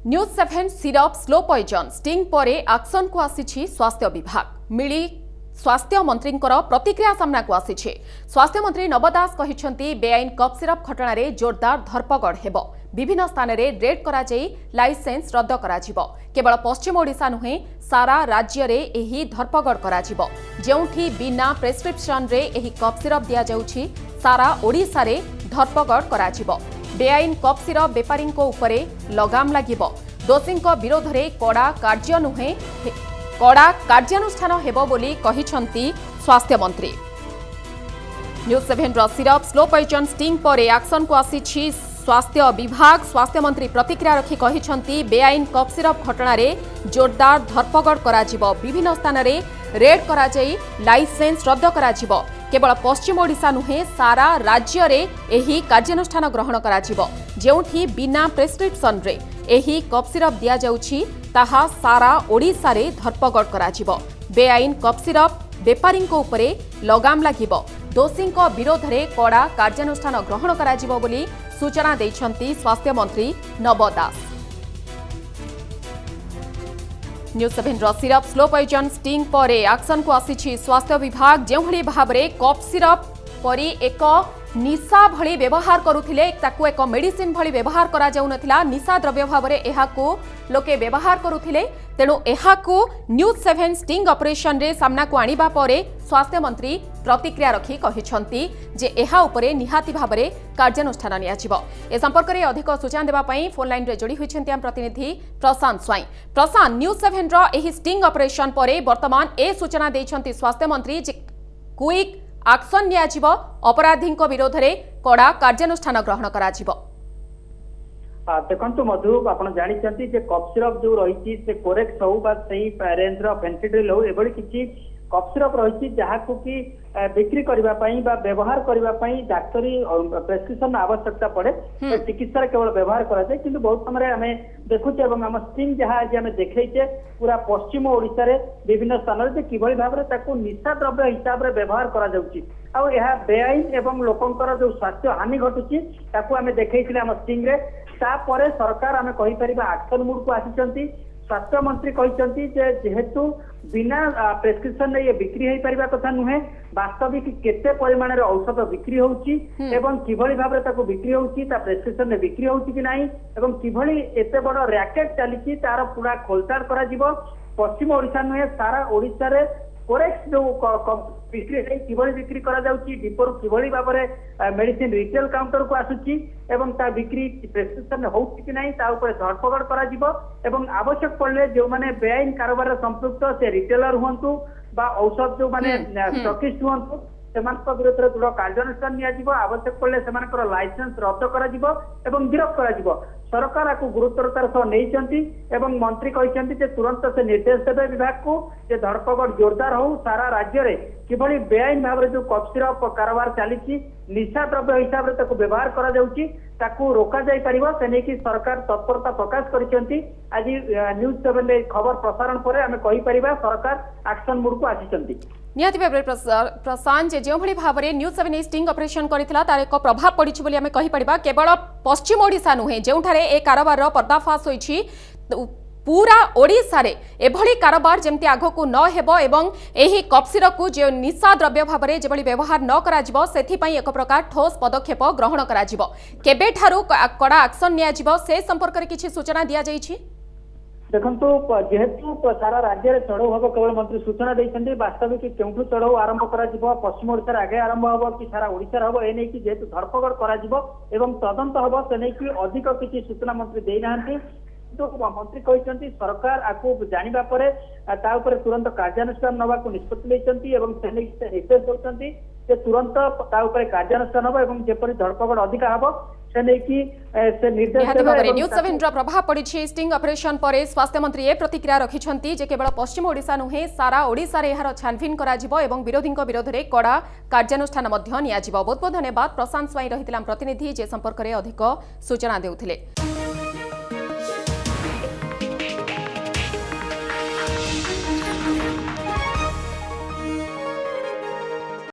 न्यूज7 syrup slow poison sting परे action को आसी स्वास्थ्य विभाग मिली स्वास्थ्य मंत्री प्रतिक्रिया सामना को आसी। स्वास्थ्य मंत्री नव दास कहते बेआईन कप सिरप घटना जोरदार धरपगड़ हेबो। विभिन्न स्थान में रेड करा लाइसेंस रद्द करा केवल पश्चिम ओडिशा नुहे सारा राज्य रे एही धरपगड़ करा जेउठी बिना प्रेस्क्रिप्शन रे एही कप सिरप दिया जाउछि सारा ओडिशा रे धरपगड़ करा बेआईन कप सिरप बेपारी उपरे लगाम लागिबो। दोषी विरोध में कड़ा कार्य नुहे कड़ा कार्यानुष्ठान हेबो बोली कहिसंती स्वास्थ्य मंत्री। न्यूज7 सिरप स्लो पॉइजन स्टिंग पर एक्शन को आसी स्वास्थ्य विभाग। स्वास्थ्य मंत्री प्रतिक्रिया रखी कहिसंती बेआईन कप सिरप घटना रे जोरदार धरपगड़ करा विभिन्न स्थान में रेड करा लाइसेंस रद्द करा केवल पश्चिम ओडिशा नुहे सारा राज्य रे एही कार्यानुष्ठान ग्रहण करा जेउठी बिना प्रेस्क्रिप्शन रे एही कप सिरप दिया जाउछि ताहा सारा ओडिशा रे धरपगड़ करा बेआईन कप सिरप बेपारी उपरे लगाम लागिबो। दोषी विरोध में कड़ा कार्यानुष्ठान ग्रहण करा बोली सूचना दैछंती स्वास्थ्य मंत्री नव दास। न्यूज7 सिरप स्लो पॉइजन स्टिंग पर एक्शन को आसी स्वास्थ्य विभाग। जो भली भाव में कप सिरप परी एक निशा भली व्यवहार करुथिले ताकू एक मेडिसिन भली व्यवहार करा जाउ नथिला निशा द्रव्य भाव में एहाकू लोके व्यवहार करुथिले। तेणु एहाकू न्यूज7 स्टिंग ऑपरेशन रे सामना को आनिबा परे स्वास्थ्य मंत्री प्रतिक्रिया रखी कहिसंती जे एहा उपरे निहाती भाव में कार्यानुष्ठान नियाजिबो। ए संपर्क में अधिक सूचना देबा पई फोन लाइन रे जोड़ी होइछन्ती हम प्रतिनिधि प्रशांत स्वाई। प्रशांत, न्यूज7 रो एही स्टिंग ऑपरेशन परे वर्तमान ए सूचना दैछन्ती स्वास्थ्य मंत्री जे क्विक एक्शन नियाजिबो, अपराधी विरोध में कड़ा कार्यानुष्ठान ग्रहण कराजिबो। देखु मधु आप जानते कप सिरप जो रही से कोरेक्स हो रेंज फेंसिडिल हो एभली किसी कप सिरप रही जहाँ कि बिक्री करने व्यवहार करने डाक्तरी प्रेस्क्रिप्शन आवश्यकता पड़े चिकित्सा केवल व्यवहार कराए कि बहुत समय आम देखुचे आम स्टिंग जहाँ आज आम देखचे पूरा पश्चिम ओडिशा रे विभिन्न स्थान में किभली भाव में निशा द्रव्य हिसाब से व्यवहार करा बेआईन एवं लोकंकर जो स्वास्थ्य हानि घटुची आम देखते आम स्टिंग रे तापर सरकार आम कहीपर एक्शन मूड को आसी। स्वास्थ्य मंत्री कहते जेहेतु बिना प्रेस्क्रिप्शन ये बिक्री हो पारिबा कथा नुहे वास्तविक केते परिमाण रे औषध बिक्री होउची एवं किभली भाव में बिक्री होउची ता प्रेस्क्रिप्शन में बिक्री होउची कि नाही एवं किभली एते बड़ रैकेट चलीची तार पूरा खोलताड़ करा जिवो। पश्चिम ओडिशा नुहे सारा ओडिशा रे कोरेक्स जो बिक्री किभली बिक्री करा जाउची डिपोर किभली भाव में मेडिसिन रिटेल काउंटर को आसुची एवं ता बिक्री प्रेस्क्रिप्शन होउची कि नाही ता ऊपर धरपगड़ करा जिवो एवं आवश्यक पड़ले जो माने बेआईन कारोबार संपृक्त से रिटेलर हुंतु बा औषध जो माने स्टॉकिस्ट हुंतु सेमानक विरोध में दृढ़ कार्यानुष्ठान नियाजिबो। आवश्यक पड़ले सेमानकर लाइसेंस रद्द करा जिवो एवं गिरफ्त करा जिवो। सरकार आपको गुरुतरतार सह नहीं एवं मंत्री कहते तुरंत से निर्देश देवे विभाग को जे धरपगड़ जोरदार हो सारा राज्य रे किभली बेआईन भाव में जो कप सिरप कारोबार चली निशा द्रव्य हिसाब से व्यवहार करा जाउची ताकू रोका जाई परिबो से नेकी सरकार तत्परता प्रकाश करिसेंती। आज न्यूज7 खबर प्रसारण पर आमे कहि परिबा सरकार एक्शन मूड को आसीचंती। निहाती भाव प्रशांत जो भली भाव में न्यूज7 स्टिंग ऑपरेशन करथिला तार एक प्रभाव पड़िछि बोली आमे कहि परिबा। केवल पश्चिम ओडिशा नुहे जोठारे ए कारोबार पर्दाफाश होइछि पूरा ओडिशा रे एभली कारोबार जमती आगकू न हेबो एवं एही कप सिरप को जे निशा द्रव्य भाव में जेभली व्यवहार न कराजिबो सेथि पई एक प्रकार ठोस पदक्षेप ग्रहण कराजिबो। केबे ठारू कड़ा एक्शन नियाजिबो से संपर्क रे किछि सूचना दिया जाइछि। देखंतु जेहेतु सारा राज्य में चढ़ऊ हम केवल मंत्री सूचना देते वास्तविक क्यों चढ़ऊ आरंभ कर पश्चिम ओडिशा आगे आरंभ हम कि सारा ओडिशा हम एने जेहेतु धरपगड़ कर तदंत हम से नहीं अधिक किसी सूचना मंत्री देना तो मंत्री कहते सरकार आपको जाना पर तुरंत कार्यानुष्ठान नवा निष्पत्ति निर्देश देते तुरंत कार्यानुष्ठान हम और जपरी धरपगड़ अधिक हम न्यूज7 प्रभाव पड़ी स्टिंग ऑपरेशन पर स्वास्थ्य मंत्री ए प्रतिक्रिया रखिछंती जे केवल पश्चिम ओडिशा नुहे सारा ओडिशा रे एहार छानभिन कराजिबो एवं विरोधी विरोध में कड़ा कार्यानुष्ठान मध्य नियाजिबो। बहुत बहुत धन्यवाद प्रशांत स्वाई रहितला प्रतिनिधि जे संपर्क में अधिक सूचना देउथिले।